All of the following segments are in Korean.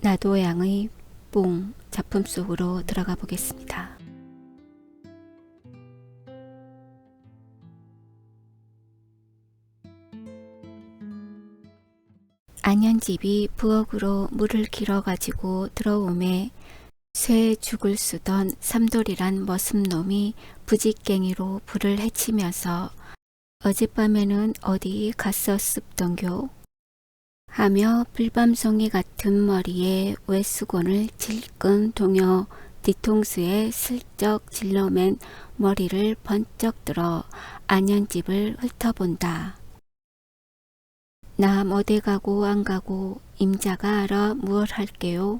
나도양의 뽕 작품 속으로 들어가 보겠습니다. 안현집이 부엌으로 물을 길어가지고 들어오매 쇠 죽을 쓰던 삼돌이란 머슴놈이 부직갱이로 불을 헤치면서 어젯밤에는 어디 갔었습던교 하며 불밤송이 같은 머리에 외수건을 질끈 동여 뒤통수에 슬쩍 질러맨 머리를 번쩍 들어 안현집을 훑어본다. 남 어디 가고 안 가고 임자가 알아 무얼 할게요.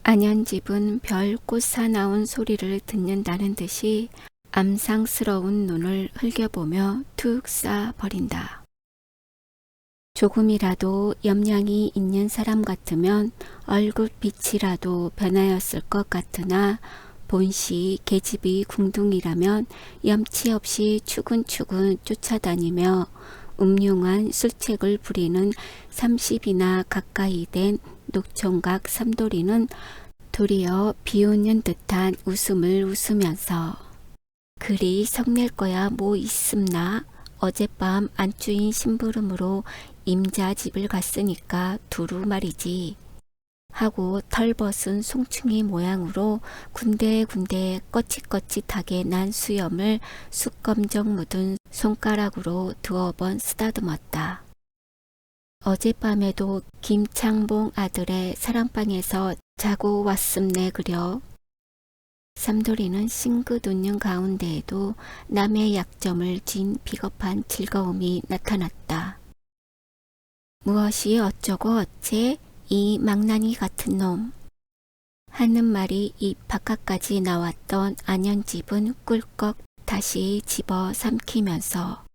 안현집은 별 꽃사 나온 소리를 듣는다는 듯이 암상스러운 눈을 흘겨보며 툭 쏴 버린다. 조금이라도 염량이 있는 사람 같으면 얼굴빛이라도 변하였을 것 같으나 본시 계집이 궁둥이라면 염치 없이 추근추근 쫓아다니며 음흉한 술책을 부리는 30이나 가까이 된 녹총각 삼돌이는 도리어 비웃는 듯한 웃음을 웃으면서 그리 성낼 거야 뭐 있음나 어젯밤 안주인 심부름으로 임자 집을 갔으니까 두루 말이지 하고 털벗은 송충이 모양으로 군데군데 꺼릿꺼릿하게 난 수염을 숯검정 묻은 손가락으로 두어 번 쓰다듬었다. 어젯밤에도 김창봉 아들의 사랑방에서 자고 왔음네 그려. 삼돌이는 싱긋 웃는 가운데에도 남의 약점을 쥔 비겁한 즐거움이 나타났다. 무엇이 어쩌고 어째 이 망나니 같은 놈 하는 말이 입 바깥까지 나왔던 안현집은 꿀꺽 다시 집어 삼키면서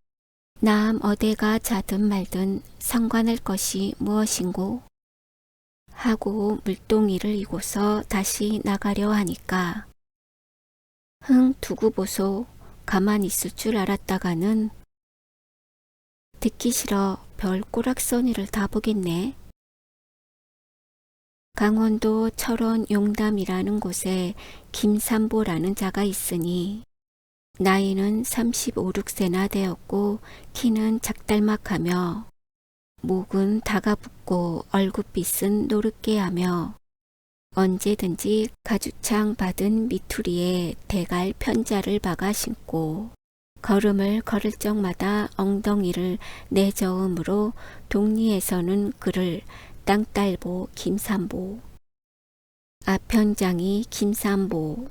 남 어디가 자든 말든 상관할 것이 무엇인고 하고 물동이를 이고서 다시 나가려 하니까 흥 두고 보소 가만 있을 줄 알았다가는 듣기 싫어 별 꼬락서니를 다 보겠네. 강원도 철원 용담이라는 곳에 김삼보라는 자가 있으니 나이는 35, 6세나 되었고 키는 작달막하며 목은 다가붙고 얼굴빛은 노릇게하며 언제든지 가주창 받은 미투리에 대갈 편자를 박아 신고 걸음을 걸을 적마다 엉덩이를 내저음으로 동리에서는 그를 땅딸보 김삼보, 아편장이 김삼보,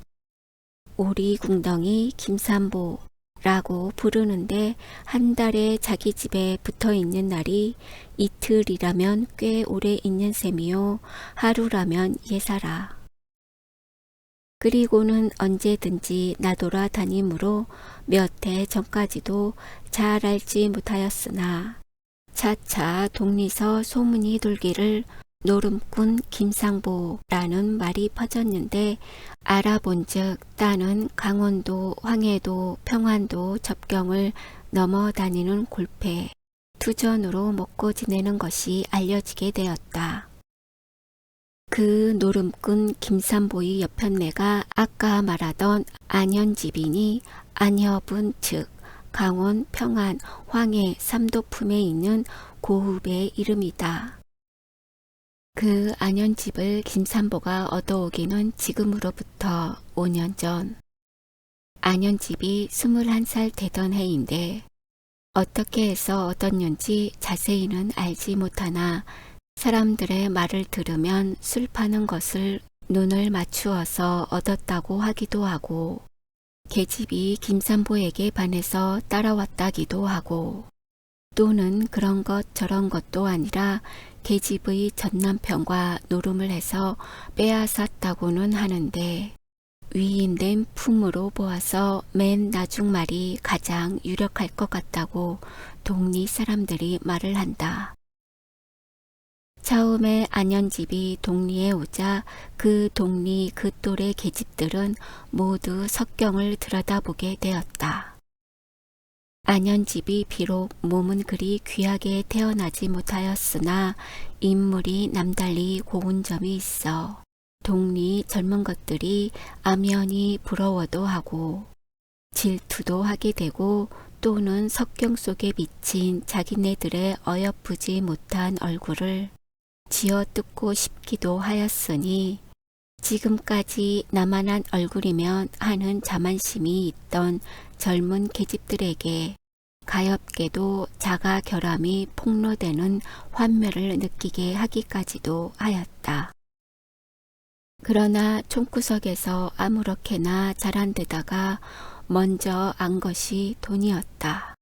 오리궁덩이 김삼보라고 부르는데 한 달에 자기 집에 붙어있는 날이 이틀이라면 꽤 오래 있는 셈이요 하루라면 예사라. 그리고는 언제든지 나돌아다니므로 몇 해 전까지도 잘 알지 못하였으나 차차 동리서 소문이 돌기를 노름꾼 김상보라는 말이 퍼졌는데 알아본즉 따는 강원도, 황해도, 평안도 접경을 넘어다니는 골패, 투전으로 먹고 지내는 것이 알려지게 되었다. 그 노름꾼 김삼보의 여편네가 아까 말하던 안현집이니 안협은 즉 강원, 평안, 황해, 삼도품에 있는 고읍의 이름이다. 그 안현집을 김삼보가 얻어오기는 지금으로부터 5년 전. 안현집이 21살 되던 해인데 어떻게 해서 얻었는지 자세히는 알지 못하나 사람들의 말을 들으면 술 파는 것을 눈을 맞추어서 얻었다고 하기도 하고 계집이 김삼보에게 반해서 따라왔다기도 하고 또는 그런 것 저런 것도 아니라 계집의 전남편과 노름을 해서 빼앗았다고는 하는데 위임된 품으로 보아서 맨 나중 말이 가장 유력할 것 같다고 동리 사람들이 말을 한다. 처음에 안현집이 동리에 오자 그 동리 그 또래 계집들은 모두 석경을 들여다보게 되었다. 안현집이 비록 몸은 그리 귀하게 태어나지 못하였으나 인물이 남달리 고운 점이 있어 동리 젊은 것들이 암연히 부러워도 하고 질투도 하게 되고 또는 석경 속에 비친 자기네들의 어여쁘지 못한 얼굴을 쥐어뜯고 싶기도 하였으니 지금까지 나만한 얼굴이면 하는 자만심이 있던 젊은 계집들에게 가엾게도 자가 결함이 폭로되는 환멸을 느끼게 하기까지도 하였다. 그러나 총구석에서 아무렇게나 자란 데다가 먼저 안 것이 돈이었다.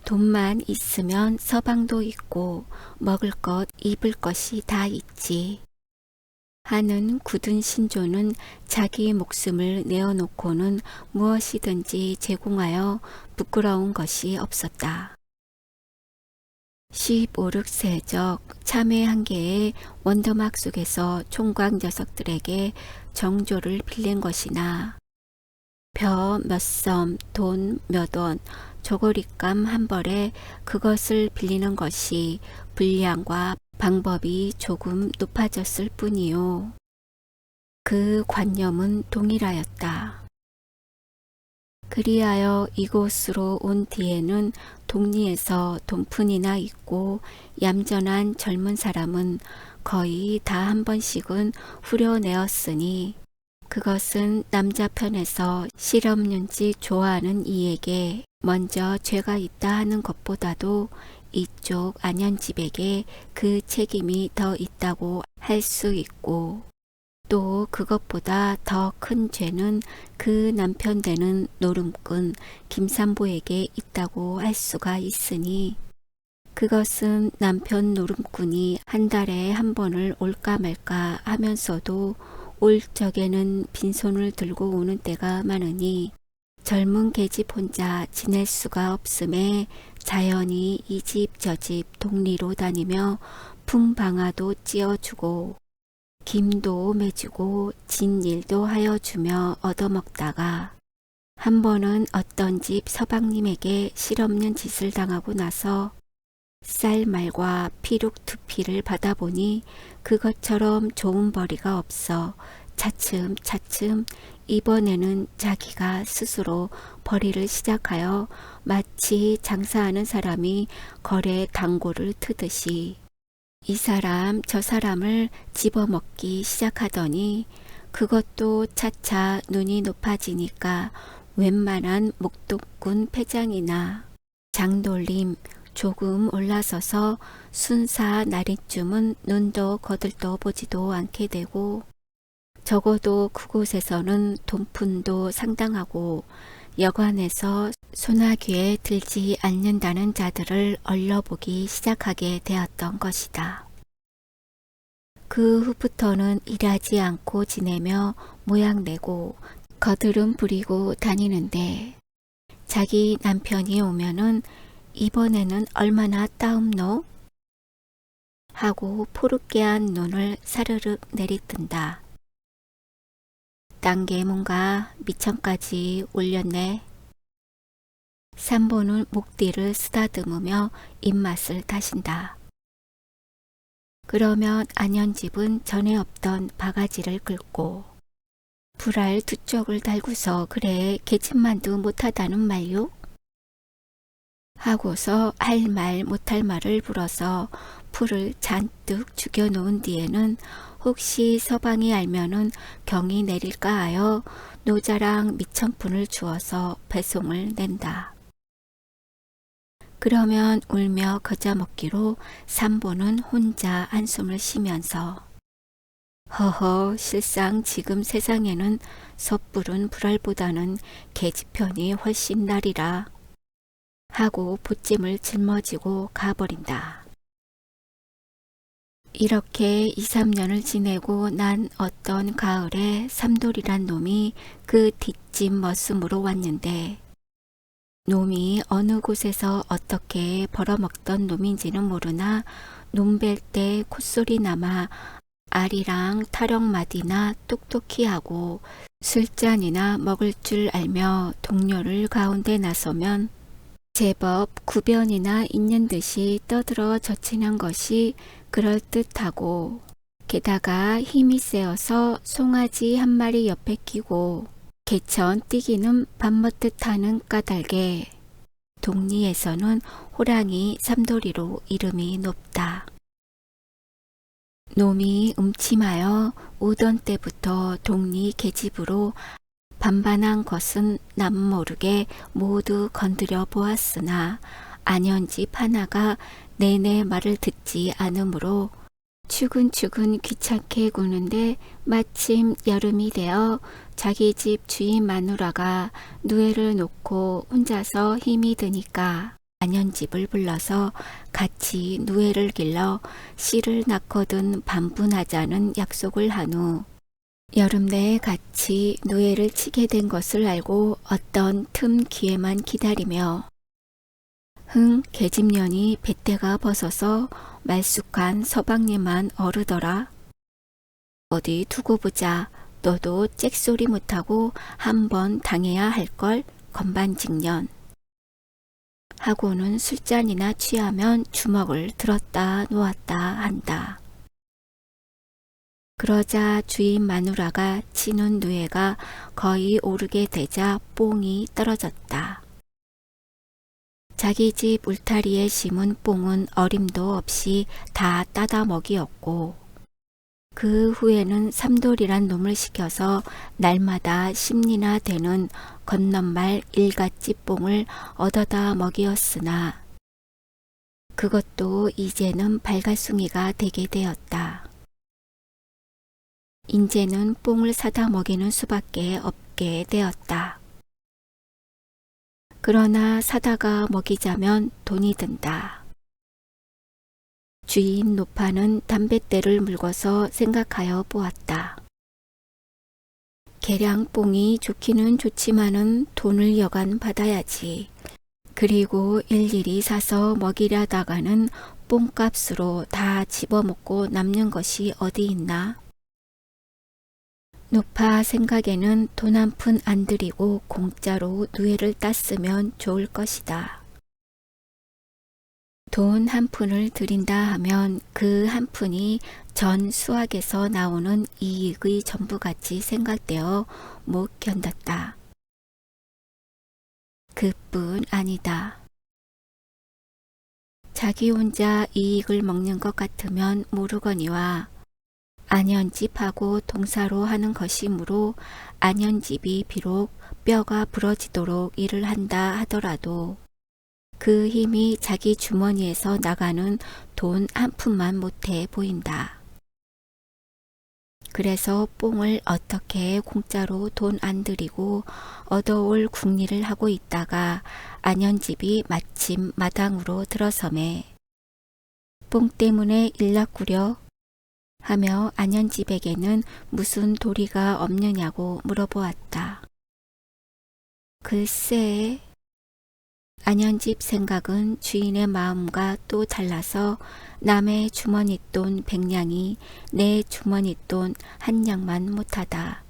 돈만 있으면 서방도 있고 먹을 것 입을 것이 다 있지 하는 굳은 신조는 자기 목숨을 내어놓고는 무엇이든지 제공하여 부끄러운 것이 없었다. 15, 6세적 참회 한계의 원더막 속에서 총각 녀석들에게 정조를 빌린 것이나 벼 몇 섬, 돈 몇 원, 조거리감 한 벌에 그것을 빌리는 것이 분량과 방법이 조금 높아졌을 뿐이요. 그 관념은 동일하였다. 그리하여 이곳으로 온 뒤에는 동리에서 돈푼이나 있고 얌전한 젊은 사람은 거의 다 한 번씩은 후려내었으니 그것은 남자 편에서 실업윤지 좋아하는 이에게 먼저 죄가 있다 하는 것보다도 이쪽 안현집에게 그 책임이 더 있다고 할 수 있고 또 그것보다 더 큰 죄는 그 남편 되는 노름꾼 김산보에게 있다고 할 수가 있으니 그것은 남편 노름꾼이 한 달에 한 번을 올까 말까 하면서도 올 적에는 빈손을 들고 오는 때가 많으니 젊은 계집 혼자 지낼 수가 없음에 자연히 이 집 저 집 동리로 다니며 품방아도 찧어주고 김도 매주고 진일도 하여 주며 얻어먹다가 한 번은 어떤 집 서방님에게 실없는 짓을 당하고 나서 쌀말과 피룩 투피를 받아보니 그것처럼 좋은 벌이가 없어 차츰차츰 이번에는 자기가 스스로 벌이를 시작하여 마치 장사하는 사람이 거래 당고를 트듯이 이 사람 저 사람을 집어먹기 시작하더니 그것도 차차 눈이 높아지니까 웬만한 목동꾼 패장이나 장돌림 조금 올라서서 순사 날이쯤은 눈도 거들떠 보지도 않게 되고 적어도 그곳에서는 돈푼도 상당하고 여관에서 소나귀에 들지 않는다는 자들을 얼러보기 시작하게 되었던 것이다. 그 후부터는 일하지 않고 지내며 모양내고 거드름 부리고 다니는데 자기 남편이 오면은 이번에는 얼마나 따숩노? 하고 포르케한 눈을 사르륵 내리뜬다. 딴 게 뭔가 미천까지 올렸네. 산보는 목뒤를 쓰다듬으며 입맛을 다신다. 그러면 안현집은 전에 없던 바가지를 긁고 불알 두 쪽을 달고서 그래 계집만도 못하다는 말요? 하고서 할 말 못할 말을 불어서 풀을 잔뜩 죽여놓은 뒤에는 혹시 서방이 알면은 경이 내릴까 하여 노자랑 미천푼을 주어서 배송을 낸다. 그러면 울며 거저 먹기로 산보는 혼자 한숨을 쉬면서 허허 실상 지금 세상에는 섣부른 불알보다는 계집편이 훨씬 나리라 하고 보찜을 짊어지고 가버린다. 이렇게 2, 3년을 지내고 난 어떤 가을에 삼돌이란 놈이 그 뒷집 머슴으로 왔는데 놈이 어느 곳에서 어떻게 벌어먹던 놈인지는 모르나 놈 뵐 때 콧소리 남아 알이랑 타령마디나 똑똑히 하고 술잔이나 먹을 줄 알며 동료를 가운데 나서면 제법 구변이나 있는 듯이 떠들어 젖히는 것이 그럴듯하고, 게다가 힘이 세어서 송아지 한 마리 옆에 끼고 개천 뛰기는 밥먹듯하는 까닭에 동리에서는 호랑이 삼돌이로 이름이 높다. 놈이 음침하여 오던 때부터 동리 계집으로 반반한 것은 남 모르게 모두 건드려 보았으나 안현집 하나가 내내 말을 듣지 않으므로 추근추근 귀찮게 구는데 마침 여름이 되어 자기 집 주인 마누라가 누에를 놓고 혼자서 힘이 드니까 안현집을 불러서 같이 누에를 길러 씨를 낳거든 반분하자는 약속을 한 후 여름 내에 같이 누에를 치게 된 것을 알고 어떤 틈 기회만 기다리며 계집년이 뱃대가 벗어서 말쑥한 서방님만 어르더라. 어디 두고 보자. 너도 짹소리 못하고 한번 당해야 할걸 건반직년. 하고는 술잔이나 취하면 주먹을 들었다 놓았다 한다. 그러자 주인 마누라가 치는 누에가 거의 오르게 되자 뽕이 떨어졌다. 자기 집 울타리에 심은 뽕은 어림도 없이 다 따다 먹이었고 그 후에는 삼돌이란 놈을 시켜서 날마다 10리나 되는 건넌말 일갓집 뽕을 얻어다 먹이었으나 그것도 이제는 발가숭이가 되게 되었다. 인제는 뽕을 사다 먹이는 수밖에 없게 되었다. 그러나 사다가 먹이자면 돈이 든다. 주인 노파는 담뱃대를 물고서 생각하여 보았다. 개량 뽕이 좋기는 좋지만은 돈을 여간 받아야지. 그리고 일일이 사서 먹이려다가는 뽕값으로 다 집어먹고 남는 것이 어디 있나? 노파 생각에는 돈 한 푼 안 들이고 공짜로 누에를 땄으면 좋을 것이다. 돈 한 푼을 들인다 하면 그 한 푼이 전 수확에서 나오는 이익의 전부같이 생각되어 못 견뎠다. 그뿐 아니다. 자기 혼자 이익을 먹는 것 같으면 모르거니와 안현집하고 동사로 하는 것이므로 안현집이 비록 뼈가 부러지도록 일을 한다 하더라도 그 힘이 자기 주머니에서 나가는 돈 한 푼만 못해 보인다. 그래서 뽕을 어떻게 공짜로 돈 안 들이고 얻어올 궁리를 하고 있다가 안현집이 마침 마당으로 들어서매 뽕 때문에 일났구려 하며 안현집에게는 무슨 도리가 없느냐고 물어보았다. 글쎄, 안현집 생각은 주인의 마음과 또 달라서 남의 주머니돈 100냥이 내 주머니돈 1냥만 못하다.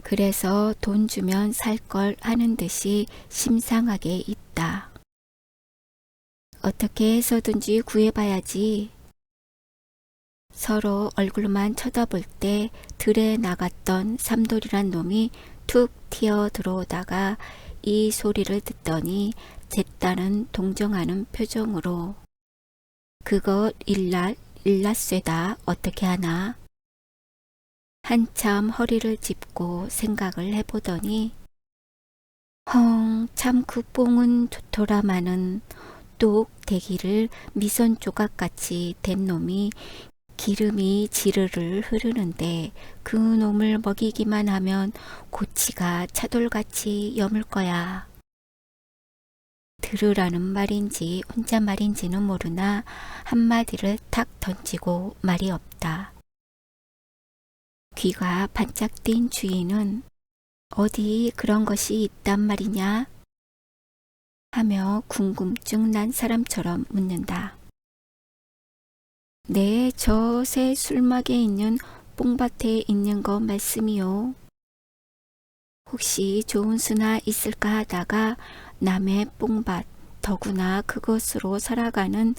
그래서 돈 주면 살 걸 하는 듯이 심상하게 있다. 어떻게 해서든지 구해봐야지. 서로 얼굴만 쳐다볼 때 들에 나갔던 삼돌이란 놈이 툭 튀어 들어오다가 이 소리를 듣더니 제 딸은 동정하는 표정으로 그거 일났쇠다 어떻게 하나? 한참 허리를 짚고 생각을 해보더니 참 그 뽕은 좋더라마는 똑 대기를 미선 조각같이 된 놈이 기름이 지르르 흐르는데 그 놈을 먹이기만 하면 고치가 차돌같이 여물 거야. 들으라는 말인지 혼잣말인지는 모르나 한마디를 탁 던지고 말이 없다. 귀가 반짝 띈 주인은 어디 그런 것이 있단 말이냐? 하며 궁금증 난 사람처럼 묻는다. 네, 저 새 술막에 있는 뽕밭에 있는 거 말씀이요. 혹시 좋은 수나 있을까 하다가 남의 뽕밭, 더구나 그것으로 살아가는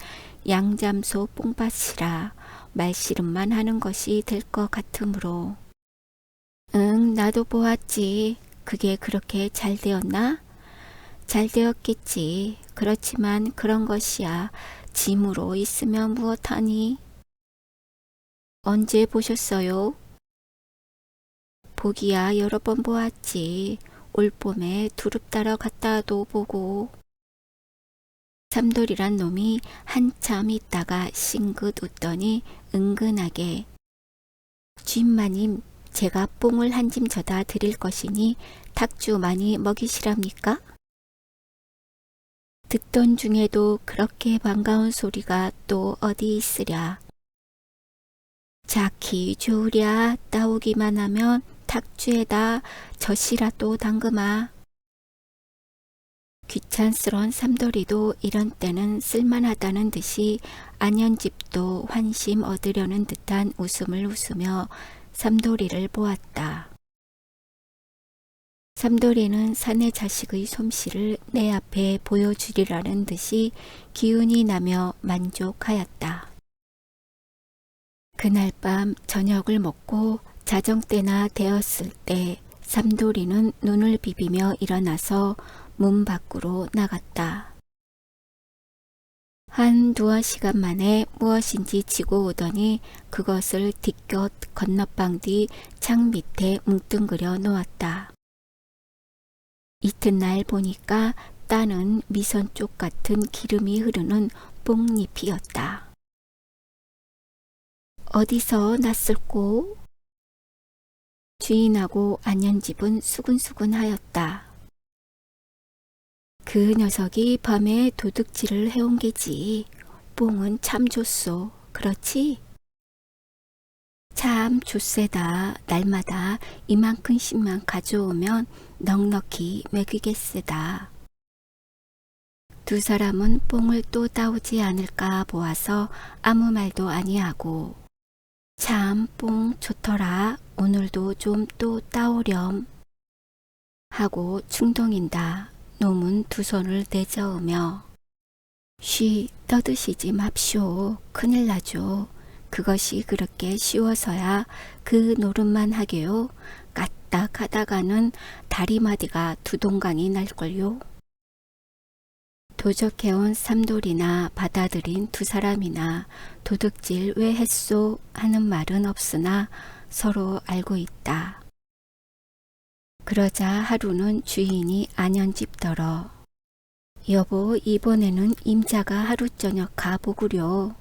양잠소 뽕밭이라 말씨름만 하는 것이 될 것 같으므로. 응, 나도 보았지. 그게 그렇게 잘 되었나? 잘 되었겠지. 그렇지만 그런 것이야 짐으로 있으면 무엇하니? 언제 보셨어요? 보기야 여러 번 보았지. 올봄에 두릅 따러 갔다도 보고. 삼돌이란 놈이 한참 있다가 싱긋 웃더니 은근하게 쥐마님, 제가 뽕을 한 짐 져다 드릴 것이니 탁주 많이 먹이시랍니까? 듣던 중에도 그렇게 반가운 소리가 또 어디 있으랴. 자키 좋으랴. 따오기만 하면 탁주에다 젖이라도 담그마. 귀찮스런 삼돌이도 이런 때는 쓸만하다는 듯이 안현집도 환심 얻으려는 듯한 웃음을 웃으며 삼돌이를 보았다. 삼돌이는 사내 자식의 솜씨를 내 앞에 보여주리라는 듯이 기운이 나며 만족하였다. 그날 밤 저녁을 먹고 자정때나 되었을 때 삼돌이는 눈을 비비며 일어나서 문 밖으로 나갔다. 한 두어 시간 만에 무엇인지 지고 오더니 그것을 뒷곁 건너방 뒤 창 밑에 뭉뚱그려 놓았다. 이튿날 보니까 따는 미선 쪽 같은 기름이 흐르는 뽕잎이었다. 어디서 났을꼬? 주인하고 안현집은 수근수근하였다. 그 녀석이 밤에 도둑질을 해온 게지. 뽕은 참 좋소. 그렇지? 참 좋세다. 날마다 이만큼씩만 가져오면 넉넉히 먹이겠세다. 두 사람은 뽕을 또 따오지 않을까 보아서 아무 말도 아니하고 참 뽕 좋더라. 오늘도 좀 또 따오렴 하고 충동인다. 놈은 두 손을 내저으며 쉬 떠드시지 맙쇼. 큰일 나죠. 그것이 그렇게 쉬워서야 그 노릇만 하게요. 까딱 하다가는 다리마디가 두 동강이 날걸요. 도적해온 삼돌이나 받아들인 두 사람이나 도둑질 왜 했소 하는 말은 없으나 서로 알고 있다. 그러자 하루는 주인이 안현집더러 여보, 이번에는 임자가 하루 저녁 가보구려.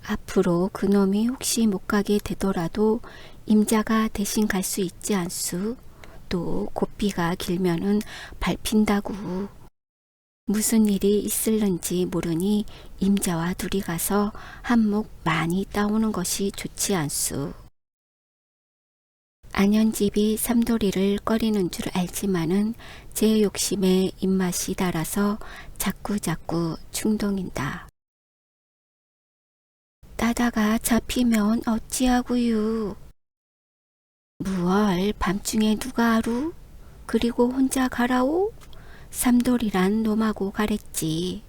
앞으로 그놈이 혹시 못 가게 되더라도 임자가 대신 갈 수 있지 않수? 또 고삐가 길면은 밟힌다구. 무슨 일이 있을는지 모르니 임자와 둘이 가서 한몫 많이 따오는 것이 좋지 않수. 안현집이 삼돌이를 꺼리는 줄 알지만은 제 욕심에 입맛이 달아서 자꾸자꾸 충동인다. 따다가 잡히면 어찌하구유. 무얼 밤중에 누가 하루? 그리고 혼자 가라오? 삼돌이란 놈하고 가랬지.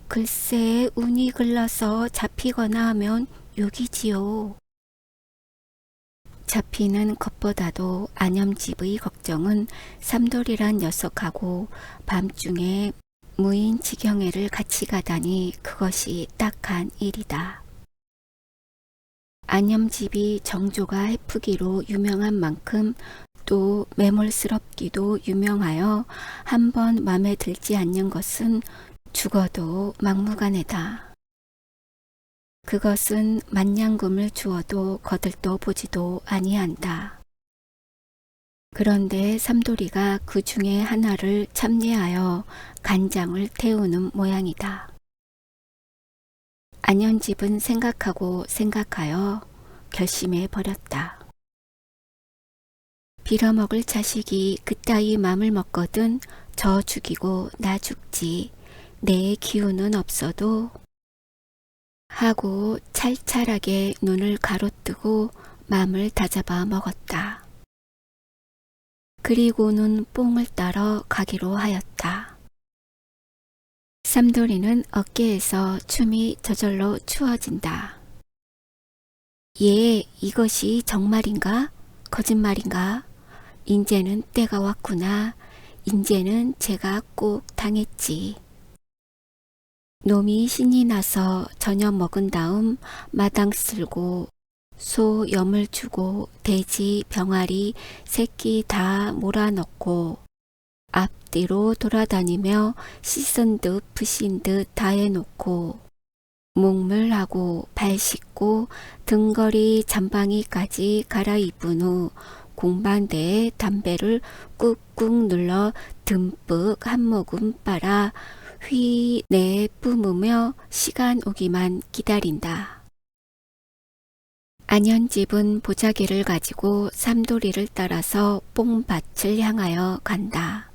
글쎄 운이 글러서 잡히거나 하면 욕이지요. 잡히는 것보다도 안현집의 걱정은 삼돌이란 녀석하고 밤중에 무인 지경회를 같이 가다니 그것이 딱한 일이다. 안현집이 정조가 해프기로 유명한 만큼 또 매몰스럽기도 유명하여 한번 맘에 들지 않는 것은 죽어도 막무가내다. 그것은 만냥금을 주어도 거들떠 보지도 아니한다. 그런데 삼돌이가 그 중에 하나를 참내하여 간장을 태우는 모양이다. 안현집은 생각하고 생각하여 결심해 버렸다. 빌어먹을 자식이 그따위 맘을 먹거든 저 죽이고 나 죽지. 내 기운은 없어도 하고 찰찰하게 눈을 가로뜨고 맘을 다잡아 먹었다. 그리고는 뽕을 따러 가기로 하였다. 삼돌이는 어깨에서 춤이 저절로 추어진다. 예, 이것이 정말인가? 거짓말인가? 인제는 때가 왔구나. 인제는 제가 꼭 당했지. 놈이 신이 나서 저녁 먹은 다음 마당 쓸고 소 염을 주고 돼지 병아리 새끼 다 몰아넣고 앞뒤로 돌아다니며 씻은 듯 부신 듯 다 해놓고 목물하고 발 씻고 등걸이 잠방이까지 갈아입은 후 공반대에 담배를 꾹꾹 눌러 듬뿍 한 모금 빨아 휘 내뿜으며 시간 오기만 기다린다. 안현집은 보자기를 가지고 삼돌이를 따라서 뽕밭을 향하여 간다.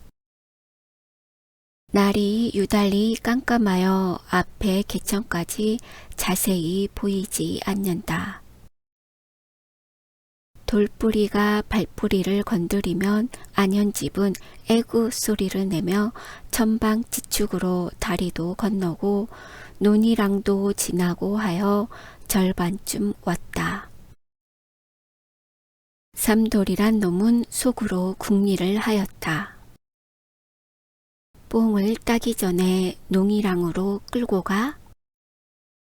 날이 유달리 깜깜하여 앞에 개천까지 자세히 보이지 않는다. 돌뿌리가 발뿌리를 건드리면 안현집은 애구 소리를 내며 천방지축으로 다리도 건너고 논이랑도 지나고 하여 절반쯤 왔다. 삼돌이란 놈은 속으로 궁리를 하였다. 뽕을 따기 전에 농이랑으로 끌고 가?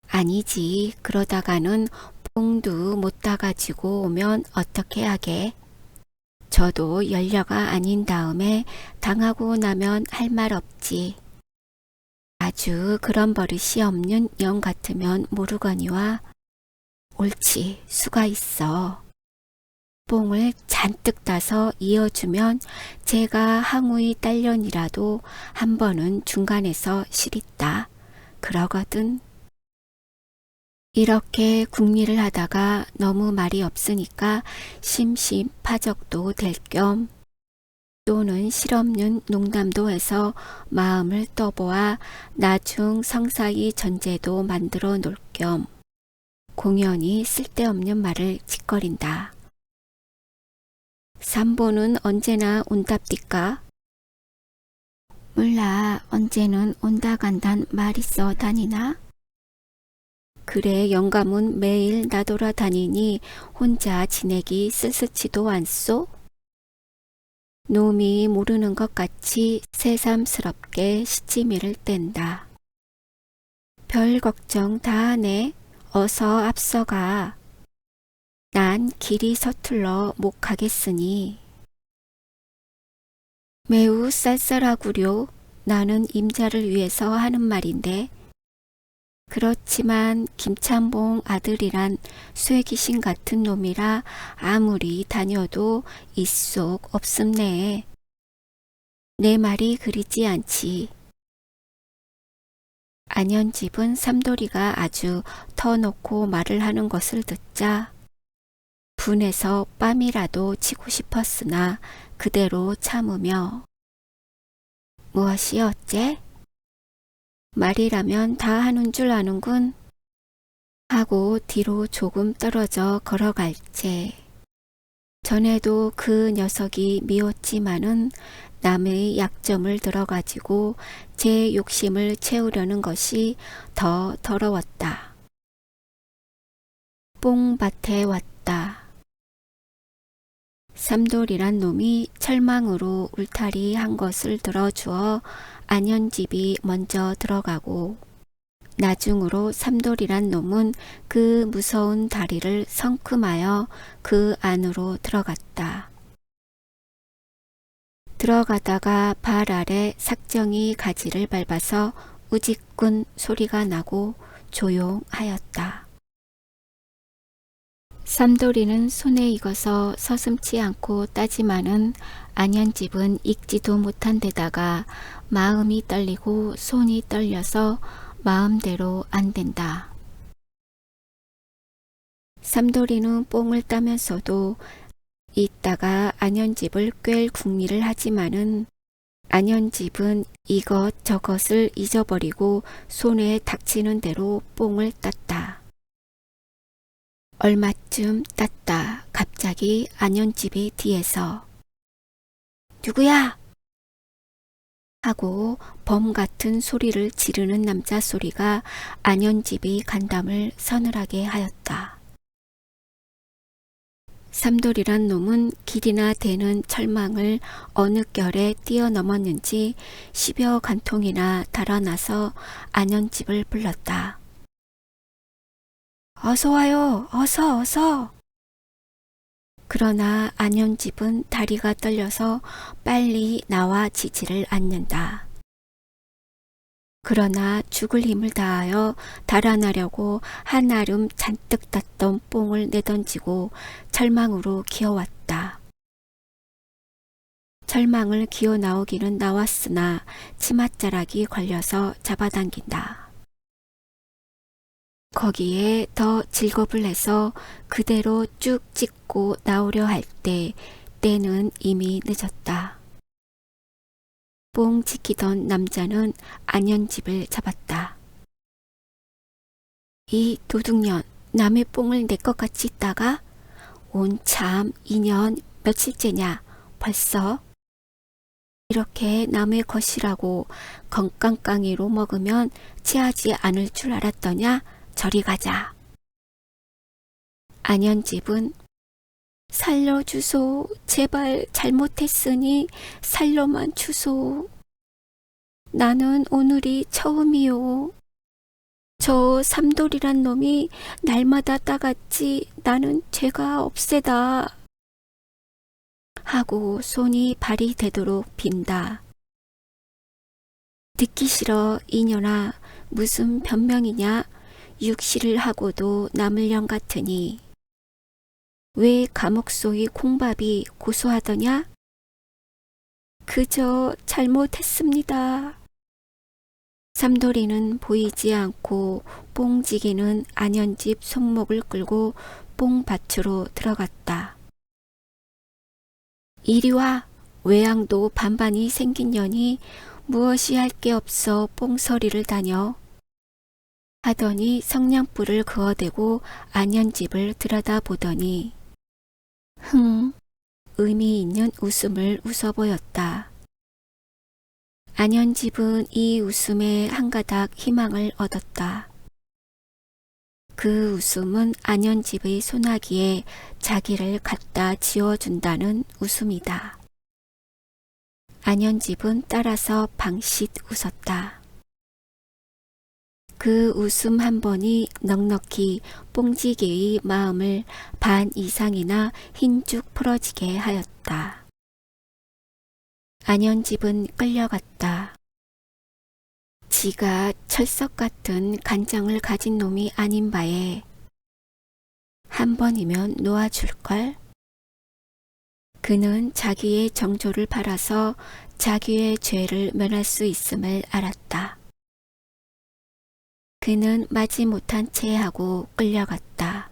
아니지. 그러다가는 뽕도 못 따가지고 오면 어떻게 하게? 저도 연려가 아닌 다음에 당하고 나면 할 말 없지. 아주 그런 버릇이 없는 영 같으면 모르거니와. 옳지, 수가 있어. 뽕을 잔뜩 따서 이어주면 제가 항우의 딸년이라도 한 번은 중간에서 시리다 그러거든. 이렇게 궁리를 하다가 너무 말이 없으니까 심심파적도 될 겸 또는 실없는 농담도 해서 마음을 떠보아 나중 성사의 전제도 만들어 놓을 겸 공연히 쓸데없는 말을 짓거린다. 삼보는 언제나 온답디까? 몰라. 언제는 온다 간단 말 있어 다니나? 그래, 영감은 매일 나돌아다니니 혼자 지내기 쓸쓸치도 않소? 놈이 모르는 것 같이 새삼스럽게 시치미를 뗀다. 별 걱정 다 하네. 어서 앞서가. 난 길이 서툴러 못 가겠으니. 매우 쌀쌀하구려. 나는 임자를 위해서 하는 말인데. 그렇지만 김참봉 아들이란 쇠귀신 같은 놈이라 아무리 다녀도 입속 없음네. 내 말이 그리지 않지. 안현집은 삼돌이가 아주 터놓고 말을 하는 것을 듣자 분해서 뺨이라도 치고 싶었으나 그대로 참으며 무엇이 어째? 말이라면 다 하는 줄 아는군 하고 뒤로 조금 떨어져 걸어갈채 전에도 그 녀석이 미웠지만은 남의 약점을 들어가지고 제 욕심을 채우려는 것이 더 더러웠다. 뽕밭에 왔다. 삼돌이란 놈이 철망으로 울타리 한 것을 들어주어 안현집이 먼저 들어가고 나중으로 삼돌이란 놈은 그 무서운 다리를 성큼하여 그 안으로 들어갔다. 들어가다가 발 아래 삭정이 가지를 밟아서 우직군 소리가 나고 조용하였다. 삼돌이는 손에 익어서 서슴지 않고 따지만은 안현집은 익지도 못한 데다가 마음이 떨리고 손이 떨려서 마음대로 안 된다. 삼돌이는 뽕을 따면서도 이따가 안현집을 꿰 궁리를 하지만은 안현집은 이것 저것을 잊어버리고 손에 닥치는 대로 뽕을 땄다. 얼마쯤 땄다 갑자기 안현집이 뒤에서 누구야? 하고 범 같은 소리를 지르는 남자 소리가 안현집의 간담을 서늘하게 하였다. 삼돌이란 놈은 길이나 되는 철망을 어느 결에 뛰어넘었는지 10여 간통이나 달아나서 안현집을 불렀다. 어서 와요. 어서 어서. 그러나 안현집은 다리가 떨려서 빨리 나와 지지를 않는다. 그러나 죽을 힘을 다하여 달아나려고 한아름 잔뜩 땄던 뽕을 내던지고 철망으로 기어왔다. 철망을 기어 나오기는 나왔으나 치맛자락이 걸려서 잡아당긴다. 거기에 더 질겁을 해서 그대로 쭉 찍고 나오려 할 때는 이미 늦었다. 뽕 지키던 남자는 안현집을 잡았다. 이 도둑년, 남의 뽕을 내 것 같이 따가? 온참 2년 며칠째냐 벌써? 이렇게 남의 것이라고 건강깡이로 먹으면 취하지 않을 줄 알았더냐? 저리 가자. 안현집은 살려주소. 제발 잘못했으니 살려만 주소. 나는 오늘이 처음이요. 저 삼돌이란 놈이 날마다 따갔지 나는 죄가 없세다. 하고 손이 발이 되도록 빈다. 듣기 싫어 이년아. 무슨 변명이냐. 육시를 하고도 남을 영 같으니 왜 감옥소의 콩밥이 고소하더냐? 그저 잘못했습니다. 삼돌이는 보이지 않고 뽕지기는 안현집 손목을 끌고 뽕밭으로 들어갔다. 이리 와. 외양도 반반이 생긴 년이 무엇이 할 게 없어 뽕서리를 다녀. 하더니 성냥불을 그어대고 안현집을 들여다보더니 의미 있는 웃음을 웃어 보였다. 안현집은 이 웃음에 한가닥 희망을 얻었다. 그 웃음은 안현집의 소나기에 자기를 갖다 지어준다는 웃음이다. 안현집은 따라서 방싯 웃었다. 그 웃음 한 번이 넉넉히 뽕지개의 마음을 반 이상이나 흰쭉 풀어지게 하였다. 안현집은 끌려갔다. 지가 철석 같은 간장을 가진 놈이 아닌 바에 한 번이면 놓아줄걸? 그는 자기의 정조를 팔아서 자기의 죄를 면할 수 있음을 알았다. 그는 마지못한 채 하고 끌려갔다.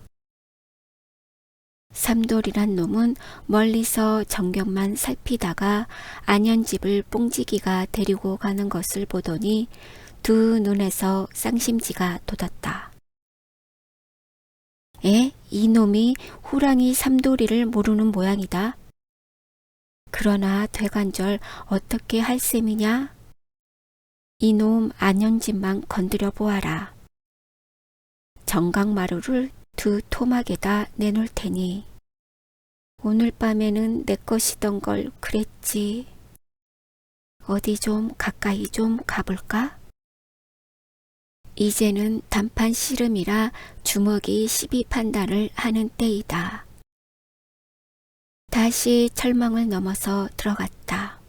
삼돌이란 놈은 멀리서 정경만 살피다가 안현집을 뽕지기가 데리고 가는 것을 보더니 두 눈에서 쌍심지가 돋았다. 이놈이 호랑이 삼돌이를 모르는 모양이다. 그러나 되간절 어떻게 할 셈이냐? 이놈 안현집만 건드려 보아라. 정강마루를 두 토막에다 내놓을 테니 오늘 밤에는 내 것이던 걸 그랬지. 어디 좀 가까이 좀 가볼까? 이제는 단판 씨름이라 주먹이 시비 판단을 하는 때이다. 다시 철망을 넘어서 들어갔다.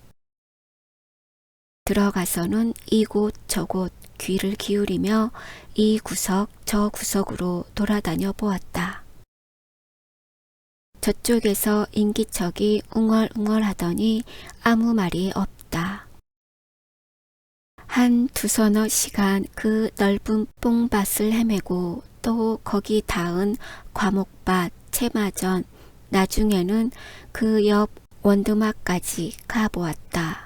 들어가서는 이곳 저곳 귀를 기울이며 이 구석 저 구석으로 돌아다녀 보았다. 저쪽에서 인기척이 웅얼웅얼 하더니 아무 말이 없다. 한 두서너 시간 그 넓은 뽕밭을 헤매고 또 거기 닿은 과목밭, 채마전, 나중에는 그 옆 원두막까지 가보았다.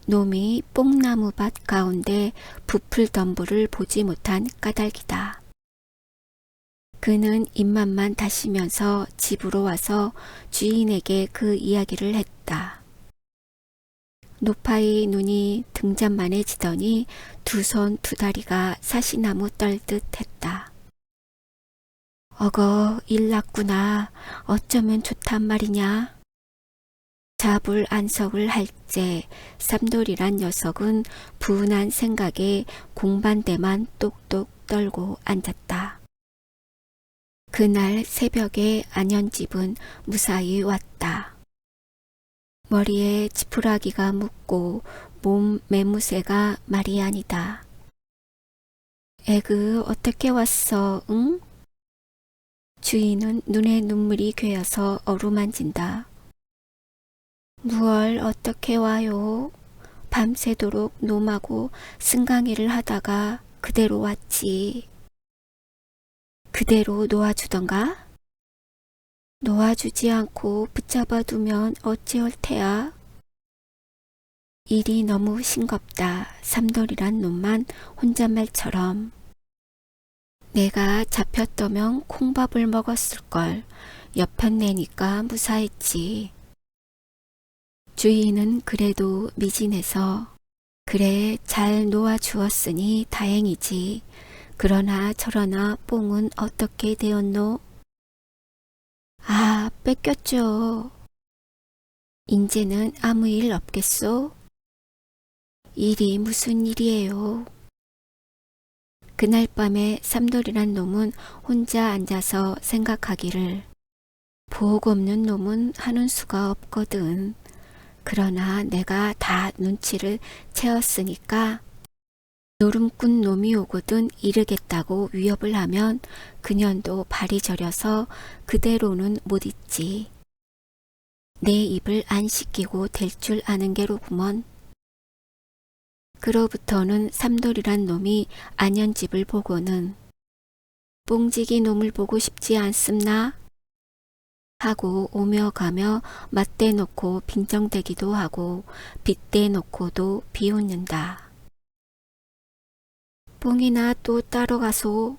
놈이 뽕나무밭 가운데 부풀 덤불을 보지 못한 까닭이다. 그는 입맛만 다시면서 집으로 와서 주인에게 그 이야기를 했다. 노파의 눈이 등잔만해지더니 두 손 두 다리가 사시나무 떨듯 했다. 어거 일 났구나. 어쩌면 좋단 말이냐. 잡을 안석을 할째 삼돌이란 녀석은 분한 생각에 공반대만 똑똑 떨고 앉았다. 그날 새벽에 안현집은 무사히 왔다. 머리에 지푸라기가 묻고 몸 매무새가 말이 아니다. 에그 어떻게 왔어 응? 주인은 눈에 눈물이 괴어서 어루만진다. 무얼 어떻게 와요? 밤새도록 놈하고 승강이를 하다가 그대로 왔지. 그대로 놓아주던가? 놓아주지 않고 붙잡아 두면 어찌할 테야? 일이 너무 싱겁다. 삼돌이란 놈만 혼잣말처럼. 내가 잡혔더면 콩밥을 먹었을걸. 여편내니까 무사했지. 주인은 그래도 미진해서 그래 잘 놓아주었으니 다행이지. 그러나 저러나 뽕은 어떻게 되었노? 아, 뺏겼죠. 인제는 아무 일 없겠소? 일이 무슨 일이에요? 그날 밤에 삼돌이란 놈은 혼자 앉아서 생각하기를 복 없는 놈은 하는 수가 없거든. 그러나 내가 다 눈치를 채웠으니까 노름꾼 놈이 오거든 이르겠다고 위협을 하면 그년도 발이 저려서 그대로는 못 있지. 내 입을 안 씻기고 될 줄 아는 게로 구먼. 그로부터는 삼돌이란 놈이 안현집을 보고는 뽕지기 놈을 보고 싶지 않습나? 하고 오며 가며 맞대놓고 빈정대기도 하고 빗대놓고도 비웃는다. 뽕이나 또 따러 가소.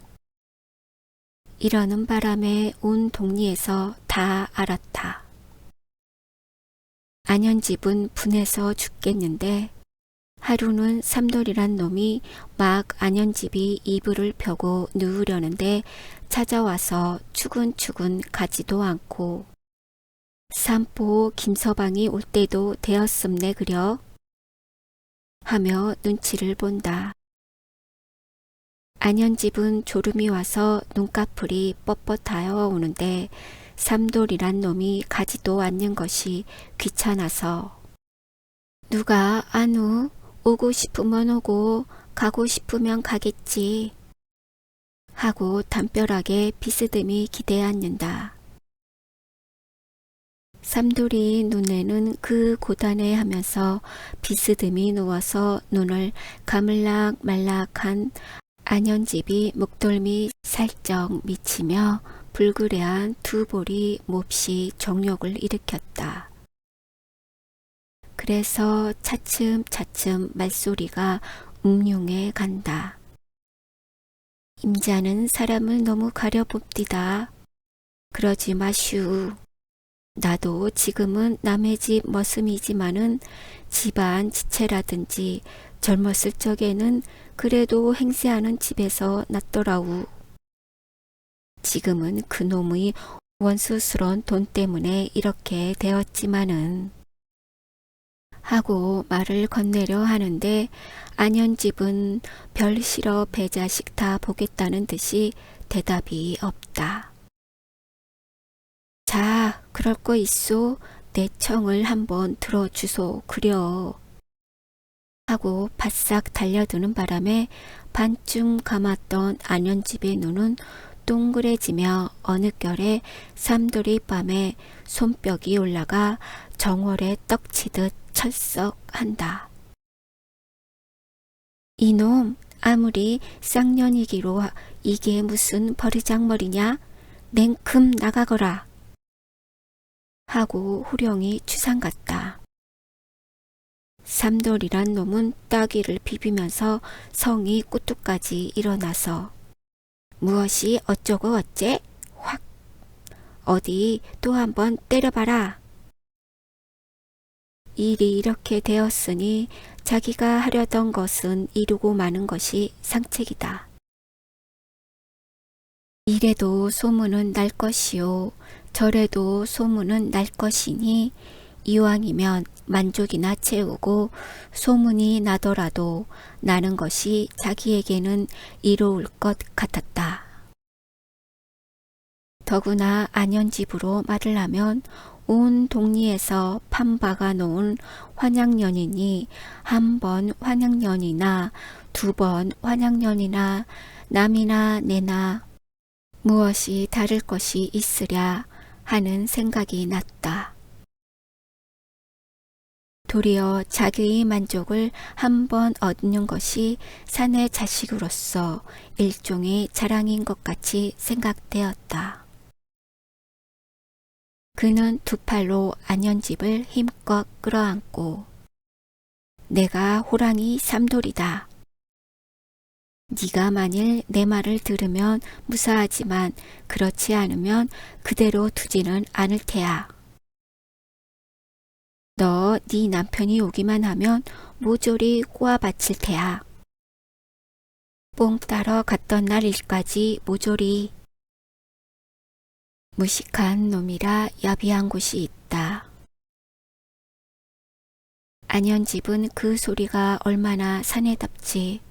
이러는 바람에 온 동리에서 다 알았다. 안현집은 분해서 죽겠는데 하루는 삼돌이란 놈이 막 안현집이 이불을 펴고 누우려는데 찾아와서 추근추근 가지도 않고 산보 김서방이 올 때도 되었음네 그려 하며 눈치를 본다. 안현집은 졸음이 와서 눈꺼풀이 뻣뻣하여 오는데 삼돌이란 놈이 가지도 않는 것이 귀찮아서 누가 안우 오고 싶으면 오고 가고 싶으면 가겠지 하고 담벼락에 비스듬히 기대앉는다. 삼돌이 눈에는 그 고단해 하면서 비스듬히 누워서 눈을 감을락 말락한 안현집이 목덜미 살짝 미치며 불그레한 두 볼이 몹시 정욕을 일으켰다. 그래서 차츰차츰 말소리가 웅흉해 간다. 임자는 사람을 너무 가려봅디다. 그러지 마슈. 나도 지금은 남의 집 머슴이지만은 집안 지체라든지 젊었을 적에는 그래도 행세하는 집에서 났더라우. 지금은 그놈의 원수스러운 돈 때문에 이렇게 되었지만은 하고 말을 건네려 하는데 안현집은 별 싫어 배자식 다 보겠다는 듯이 대답이 없다. 자, 그럴 거 있소. 내 청을 한번 들어주소 그려. 하고 바싹 달려드는 바람에 반쯤 감았던 안현집의 눈은 동그래지며 어느 결에 삼돌이 밤에 손뼉이 올라가 정월에 떡치듯 철썩한다. 이놈 아무리 쌍년이기로 이게 무슨 버르장머리냐? 냉큼 나가거라. 하고 후령이 추상같다. 삼돌이란 놈은 따귀를 비비면서 성이 꾸뚝까지 일어나서 무엇이 어쩌고 어째? 확! 어디 또 한번 때려봐라. 일이 이렇게 되었으니 자기가 하려던 것은 이루고 마는 것이 상책이다. 이래도 소문은 날 것이요 저래도 소문은 날 것이니 이왕이면 만족이나 채우고 소문이 나더라도 나는 것이 자기에게는 이로울 것 같았다. 더구나 안연집으로 말을 하면 온 동리에서 판박아 놓은 환양년이니 한 번 환양년이나 두 번 환양년이나 남이나 내나 무엇이 다를 것이 있으랴 하는 생각이 났다. 도리어 자기의 만족을 한 번 얻는 것이 사내 자식으로서 일종의 자랑인 것 같이 생각되었다. 그는 두 팔로 안연집을 힘껏 끌어안고 내가 호랑이 삼돌이다. 네가 만일 내 말을 들으면 무사하지만 그렇지 않으면 그대로 두지는 않을 테야. 너 네 남편이 오기만 하면 모조리 꼬아 바칠 테야. 뽕 따러 갔던 날 일까지 모조리. 무식한 놈이라 야비한 곳이 있다. 안연집은 그 소리가 얼마나 사내답지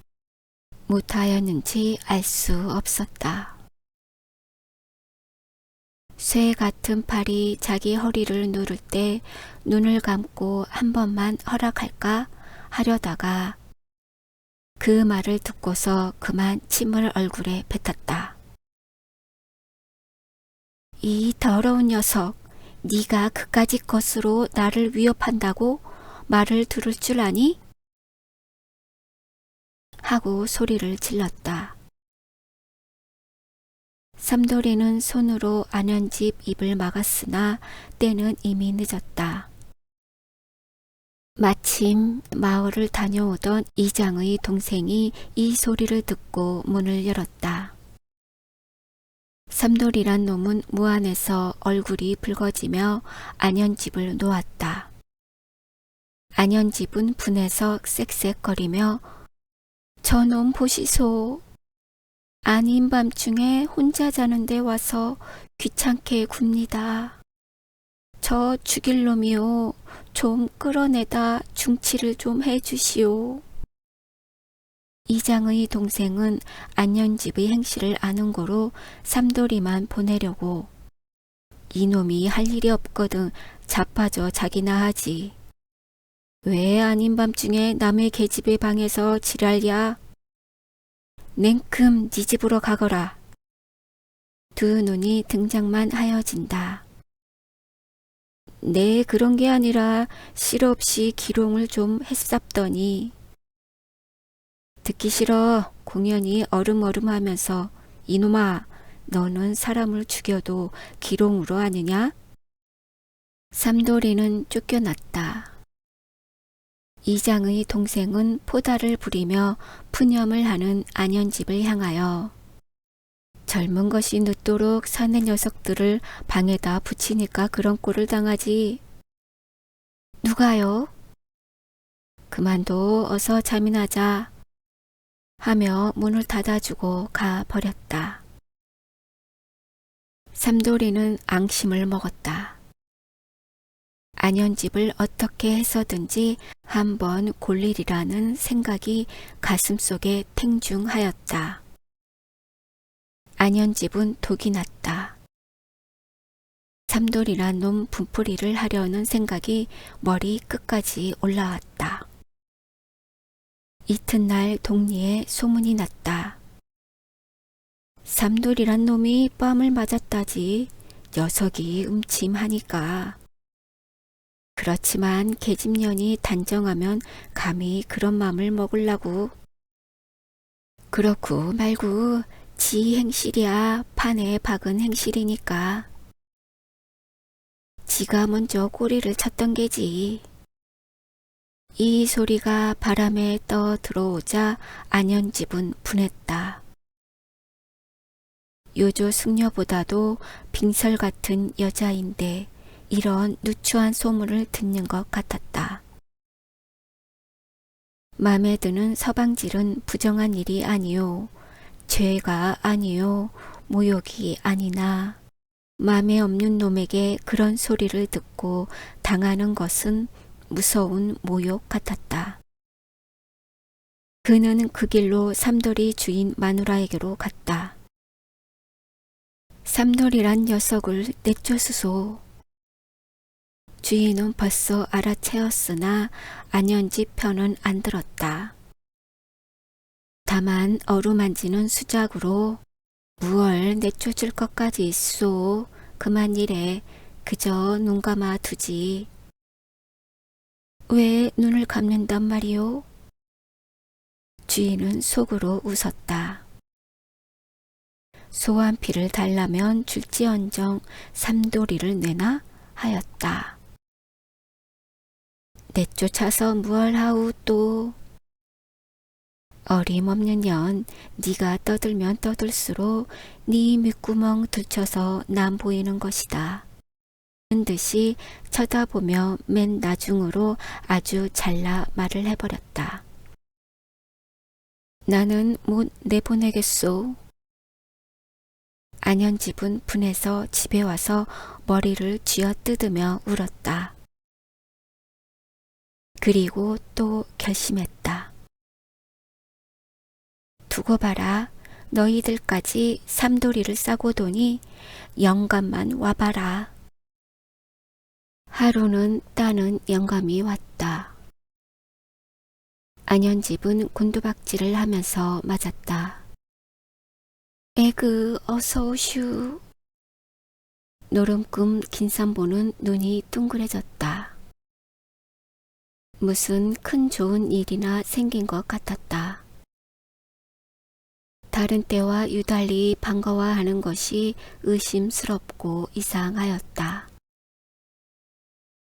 못하였는지 알 수 없었다. 쇠 같은 팔이 자기 허리를 누를 때 눈을 감고 한 번만 허락할까 하려다가 그 말을 듣고서 그만 침을 얼굴에 뱉었다. 이 더러운 녀석, 네가 그까짓 것으로 나를 위협한다고 말을 들을 줄 아니? 하고 소리를 질렀다. 삼돌이는 손으로 안연집 입을 막았으나 때는 이미 늦었다. 마침 마을을 다녀오던 이장의 동생이 이 소리를 듣고 문을 열었다. 삼돌이란 놈은 무안에서 얼굴이 붉어지며 안연집을 놓았다. 안연집은 분해서 쌕쌕거리며 저놈 보시소. 아닌 밤중에 혼자 자는데 와서 귀찮게 굽니다. 저 죽일 놈이요. 좀 끌어내다 중치를 좀 해주시오. 이장의 동생은 안연집의 행실을 아는 고로 삼돌이만 보내려고 이놈이 할 일이 없거든 자빠져 자기나 하지. 왜 아닌 밤중에 남의 계집의 방에서 지랄이야? 냉큼 네 집으로 가거라. 두 눈이 등장만 하여진다. 네 그런 게 아니라 실없이 기롱을 좀 했sap더니 듣기 싫어. 공연히 얼음얼음하면서 이놈아 너는 사람을 죽여도 기롱으로 하느냐? 삼돌이는 쫓겨났다. 이장의 동생은 포다를 부리며 푸념을 하는 안연집을 향하여 젊은 것이 늦도록 사내 녀석들을 방에다 붙이니까 그런 꼴을 당하지. 누가요? 그만둬 어서 잠이나 자. 하며 문을 닫아주고 가버렸다. 삼돌이는 앙심을 먹었다. 안연집을 어떻게 해서든지 한번 골리리라는 생각이 가슴속에 탱중하였다. 안연집은 독이 났다. 삼돌이란 놈 분풀이를 하려는 생각이 머리 끝까지 올라왔다. 이튿날 동리에 소문이 났다. 삼돌이란 놈이 뺨을 맞았다지. 녀석이 음침하니까. 그렇지만 계집년이 단정하면 감히 그런 맘을 먹으려고. 그렇고 말고 지 행실이야 판에 박은 행실이니까. 지가 먼저 꼬리를 쳤던 게지. 이 소리가 바람에 떠 들어오자 안연집은 분했다. 요조 숙녀보다도 빙설 같은 여자인데 이런 누추한 소문을 듣는 것 같았다. 맘에 드는 서방질은 부정한 일이 아니요, 죄가 아니요, 모욕이 아니나 맘에 없는 놈에게 그런 소리를 듣고 당하는 것은 무서운 모욕 같았다. 그는 그 길로 삼돌이 주인 마누라에게로 갔다. 삼돌이란 녀석을 내쫓으소. 주인은 벌써 알아채었으나 안연집 편은 안 들었다. 다만 어루만지는 수작으로 무얼 내쫓을 것까지 있소. 그만 이래. 그저 눈 감아 두지. 왜 눈을 감는단 말이오? 주인은 속으로 웃었다. 소 한 피를 달라면 줄지언정 삼돌이를 내나 하였다. 내쫓아서 무얼 하우 또. 어림없는 년, 네가 떠들면 떠들수록 네 밑구멍 들쳐서 남 보이는 것이다. 하는 듯이 쳐다보며 맨 나중으로 아주 잘라 말을 해버렸다. 나는 못 내보내겠소. 안연집은 분해서 집에 와서 머리를 쥐어뜯으며 울었다. 그리고 또 결심했다. 두고 봐라. 너희들까지 삼돌이를 싸고 도니 영감만 와봐라. 하루는 따는 영감이 왔다. 안연집은 곤두박질을 하면서 맞았다. 에그 어서 오슈. 노름꿈 김산보는 눈이 둥그레졌다. 무슨 큰 좋은 일이나 생긴 것 같았다. 다른 때와 유달리 반가워하는 것이 의심스럽고 이상하였다.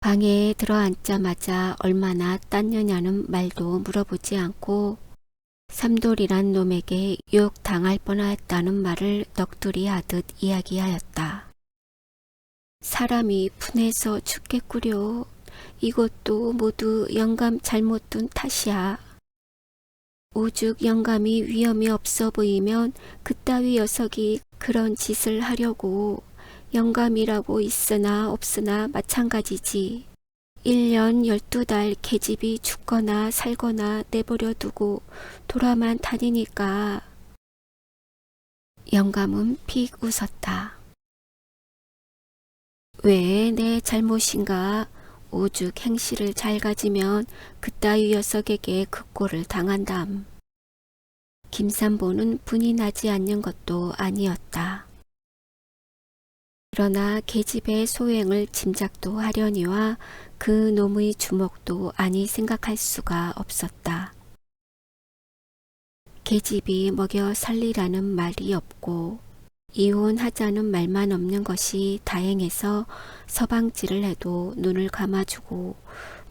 방에 들어앉자마자 얼마나 땄느냐는 말도 물어보지 않고 삼돌이란 놈에게 욕 당할 뻔하였다는 말을 넋두리 하듯 이야기하였다. 사람이 분해서 죽겠구려. 이것도 모두 영감 잘못 둔 탓이야. 오죽 영감이 위험이 없어 보이면 그따위 녀석이 그런 짓을 하려고. 영감이라고 있으나 없으나 마찬가지지. 1년 12달 계집이 죽거나 살거나 내버려 두고 돌아만 다니니까. 영감은 픽 웃었다. 왜 내 잘못인가? 오죽 행실을 잘 가지면 그따위 녀석에게 그 꼴을 당한담. 김산보는 분이 나지 않는 것도 아니었다. 그러나 계집의 소행을 짐작도 하려니와 그 놈의 주먹도 아니 생각할 수가 없었다. 계집이 먹여 살리라는 말이 없고 이혼하자는 말만 없는 것이 다행해서 서방질을 해도 눈을 감아주고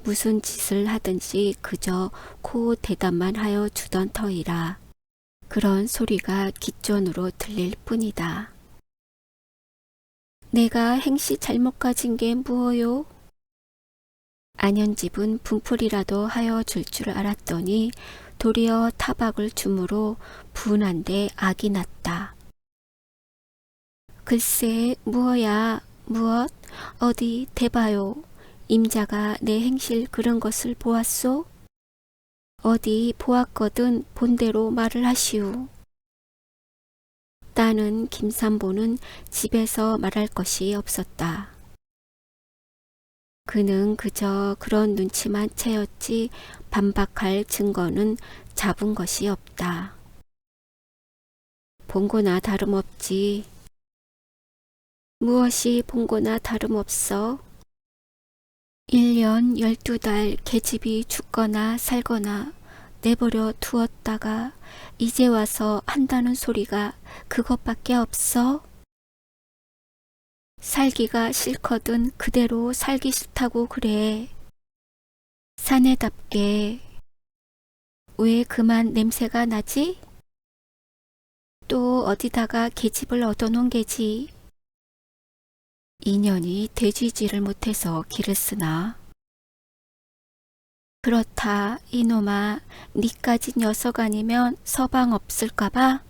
무슨 짓을 하든지 그저 코 대답만 하여 주던 터이라 그런 소리가 귓전으로 들릴 뿐이다. 내가 행시 잘못 가진 게 무엇요? 안연집은 분풀이라도 하여 줄 줄 알았더니 도리어 타박을 주므로 분한데 악이 났다. 글쎄 무엇야 무엇? 어디 대봐요. 임자가 내 행실 그런 것을 보았소? 어디 보았거든 본대로 말을 하시오. 따는 김산보는 집에서 말할 것이 없었다. 그는 그저 그런 눈치만 채였지 반박할 증거는 잡은 것이 없다. 본거나 다름없지. 무엇이 본거나 다름없어? 1년 12달 계집이 죽거나 살거나 내버려 두었다가 이제 와서 한다는 소리가 그것밖에 없어? 살기가 싫거든 그대로 살기 싫다고 그래. 사내답게. 왜 그만 냄새가 나지? 또 어디다가 계집을 얻어놓은 게지. 인연이 돼지지를 못해서 길을 쓰나? 그렇다 이놈아, 니까지 녀석 아니면 서방 없을까봐?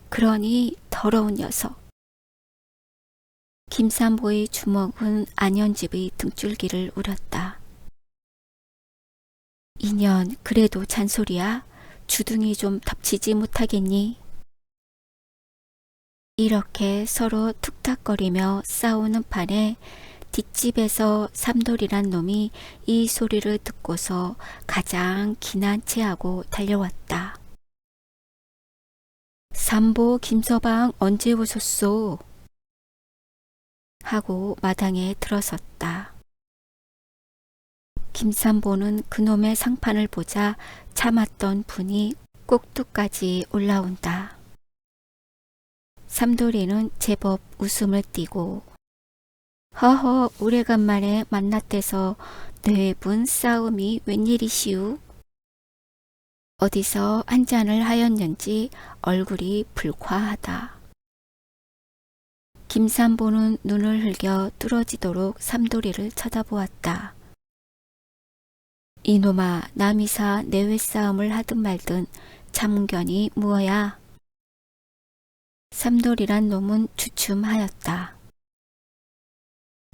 그러니 더러운 녀석. 김산보의 주먹은 안현집의 등줄기를 우렸다. 인연 그래도 잔소리야? 주둥이 좀 덮치지 못하겠니? 이렇게 서로 툭탁거리며 싸우는 판에 뒷집에서 삼돌이란 놈이 이 소리를 듣고서 가장 기난 체하고 달려왔다. 삼보 김서방 언제 오셨소? 하고 마당에 들어섰다. 김삼보는 그놈의 상판을 보자 참았던 분이 꼭두까지 올라온다. 삼돌이는 제법 웃음을 띠고 허허 오래간만에 만났대서 뇌분 싸움이 웬일이시우? 어디서 한잔을 하였는지 얼굴이 불쾌하다. 김삼보는 눈을 흘겨 뚫어지도록 삼돌이를 쳐다보았다. 이놈아 남이사 내외 싸움을 하든 말든 참견이 무엇야? 삼돌이란 놈은 주춤하였다.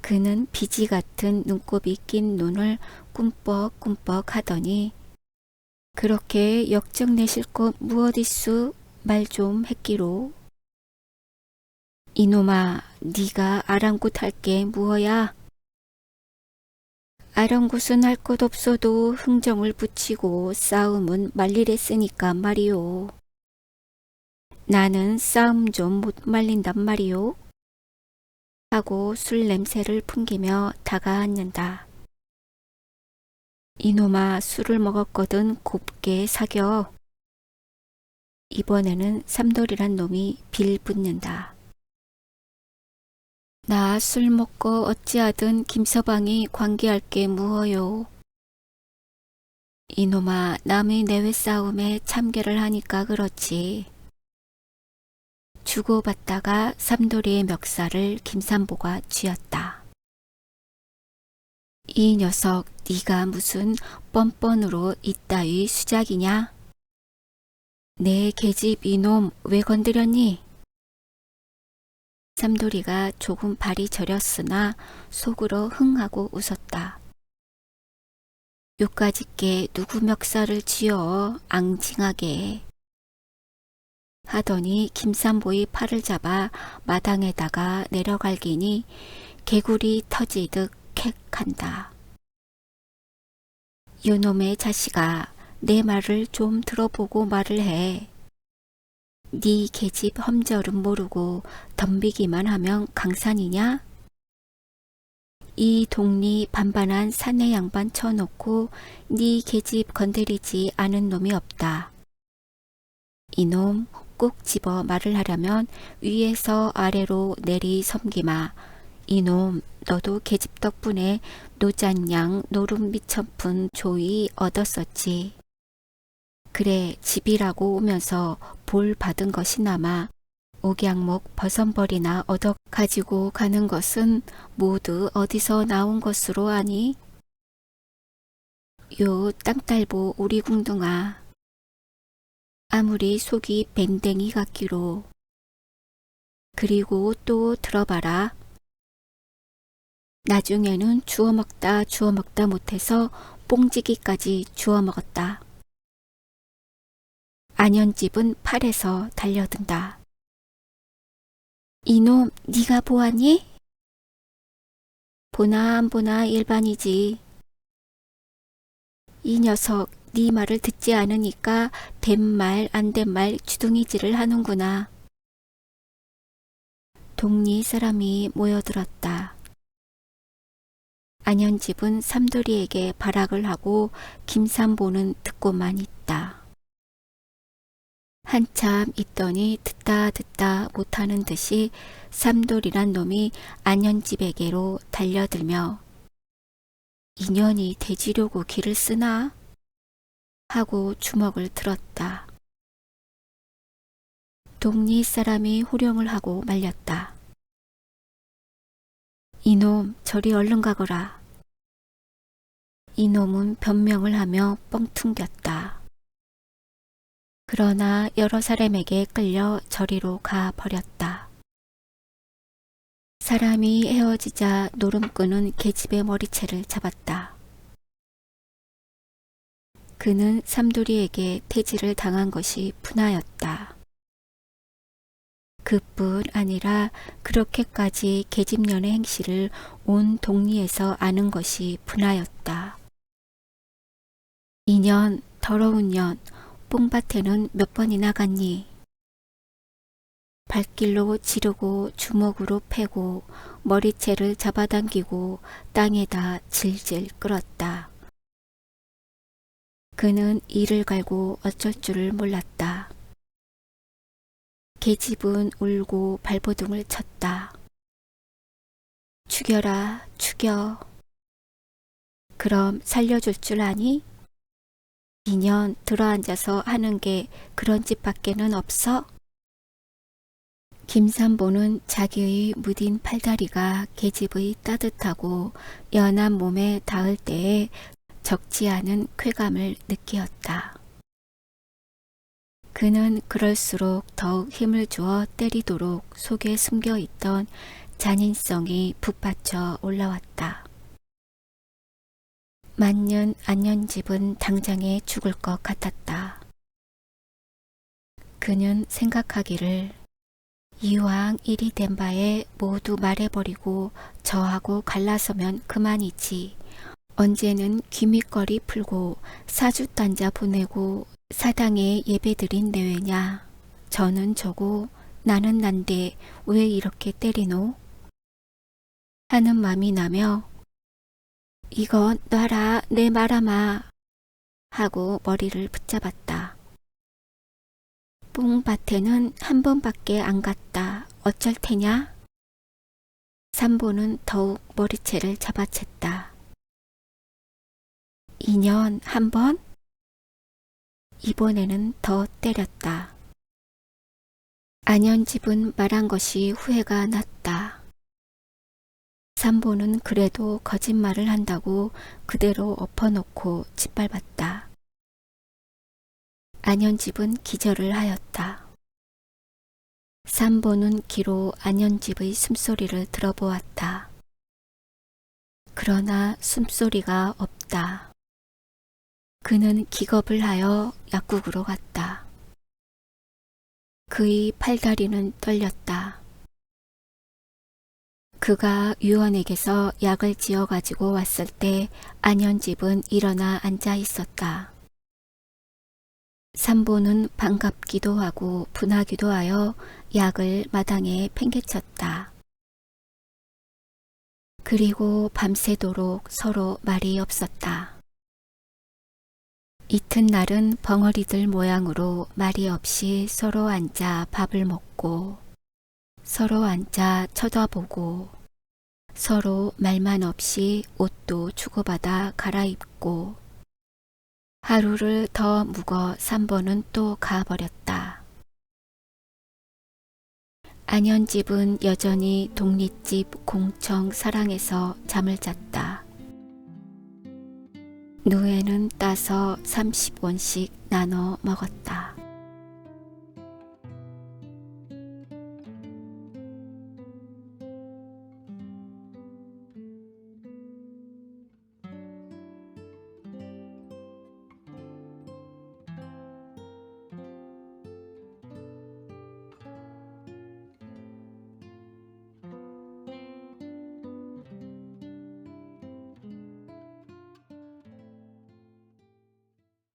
그는 비지 같은 눈곱이 낀 눈을 꿈뻑꿈뻑 하더니 그렇게 역정내실 것 무엇이수? 말 좀 했기로. 이놈아 네가 아랑곳 할 게 무엇야? 아랑곳은 할 것 없어도 흥정을 붙이고 싸움은 말리랬으니까 말이오. 나는 싸움 좀 못 말린단 말이오. 하고 술 냄새를 풍기며 다가앉는다. 이놈아 술을 먹었거든 곱게 사겨. 이번에는 삼돌이란 놈이 빌붙는다. 나 술 먹고 어찌하든 김서방이 관계할 게 무엇요. 이놈아 남의 내외 싸움에 참견을 하니까 그렇지. 주고받다가 삼돌이의 멱살을 김삼보가 쥐었다. 이 녀석 네가 무슨 뻔뻔으로 이따위 수작이냐? 내 계집 이놈 왜 건드렸니? 삼돌이가 조금 발이 저렸으나 속으로 흥하고 웃었다. 요까짓게 누구 멱살을 쥐어 앙징하게. 하더니 김삼보의 팔을 잡아 마당에다가 내려갈기니 개구리 터지듯 캑한다. 요놈의 자식아 내 말을 좀 들어보고 말을 해. 네 계집 험절은 모르고 덤비기만 하면 강산이냐? 이 동리 반반한 사내 양반 쳐놓고 네 계집 건드리지 않은 놈이 없다. 이놈 꼭 집어 말을 하려면 위에서 아래로 내리 섬기마. 이놈 너도 계집 덕분에 노잔양 노름 미천푼 조이 얻었었지. 그래 집이라고 오면서 볼 받은 것이나마 옥양목 버선벌이나 얻어 가지고 가는 것은 모두 어디서 나온 것으로 아니? 요 땅딸보 우리 궁둥아. 아무리 속이 밴댕이 같기로. 그리고 또 들어봐라. 나중에는 주워 먹다 못해서 뽕지기까지 주워 먹었다. 안현집은 팔에서 달려든다. 이놈 네가 보았니? 보나 안 보나 일반이지. 이 녀석 네 말을 듣지 않으니까 된 말 안 된 말 주둥이질을 하는구나. 동리 사람이 모여들었다. 안현집은 삼돌이에게 발악을 하고 김삼보는 듣고만 있다. 한참 있더니 듣다 못하는 듯이 삼돌이란 놈이 안현집에게로 달려들며 인연이 돼지려고 길을 쓰나? 하고 주먹을 들었다. 동리 사람이 호령을 하고 말렸다. 이놈, 저리 얼른 가거라. 이놈은 변명을 하며 뻥퉁겼다. 그러나 여러 사람에게 끌려 저리로 가 버렸다. 사람이 헤어지자 노름꾼은 계집의 머리채를 잡았다. 그는 삼돌이에게 태질을 당한 것이 분하였다. 그뿐 아니라 그렇게까지 계집년의 행실을 온 동리에서 아는 것이 분하였다. 2년, 더러운 년, 뽕밭에는 몇 번이나 갔니? 발길로 지르고 주먹으로 패고 머리채를 잡아당기고 땅에다 질질 끌었다. 그는 이를 갈고 어쩔 줄을 몰랐다. 계집은 울고 발버둥을 쳤다. 죽여라, 죽여. 그럼 살려줄 줄 아니? 2년 들어앉아서 하는 게 그런 짓밖에는 없어? 김산보는 자기의 무딘 팔다리가 계집의 따뜻하고 연한 몸에 닿을 때에 적지 않은 쾌감을 느끼었다. 그는 그럴수록 더욱 힘을 주어 때리도록 속에 숨겨있던 잔인성이 북받쳐 올라왔다. 만년 안년집은 당장에 죽을 것 같았다. 그는 생각하기를 이왕 일이 된 바에 모두 말해버리고 저하고 갈라서면 그만이지. 언제는 귀밑거리 풀고 사주단자 보내고 사당에 예배드린 내외냐. 저는 저고 나는 난데 왜 이렇게 때리노? 하는 맘이 나며 이건 놔라 내 말아마 하고 머리를 붙잡았다. 뽕밭에는 한 번밖에 안 갔다. 어쩔 테냐? 삼보는 더욱 머리채를 잡아챘다. 2년 한 번? 이번에는 더 때렸다. 안현집은 말한 것이 후회가 났다. 삼보는 그래도 거짓말을 한다고 그대로 엎어놓고 짓밟았다. 안현집은 기절을 하였다. 삼보는 귀로 안현집의 숨소리를 들어보았다. 그러나 숨소리가 없다. 그는 기겁을 하여 약국으로 갔다. 그의 팔다리는 떨렸다. 그가 유언에게서 약을 지어 가지고 왔을 때 안현집은 일어나 앉아 있었다. 삼보는 반갑기도 하고 분하기도 하여 약을 마당에 팽개쳤다. 그리고 밤새도록 서로 말이 없었다. 이튿날은 벙어리들 모양으로 말이 없이 서로 앉아 밥을 먹고 서로 앉아 쳐다보고 서로 말만 없이 옷도 주고받아 갈아입고 하루를 더 묵어 삼보는 또 가버렸다. 안현집은 여전히 독립집 공청 사랑에서 잠을 잤다. 누에는 따서 30원씩 나눠 먹었다.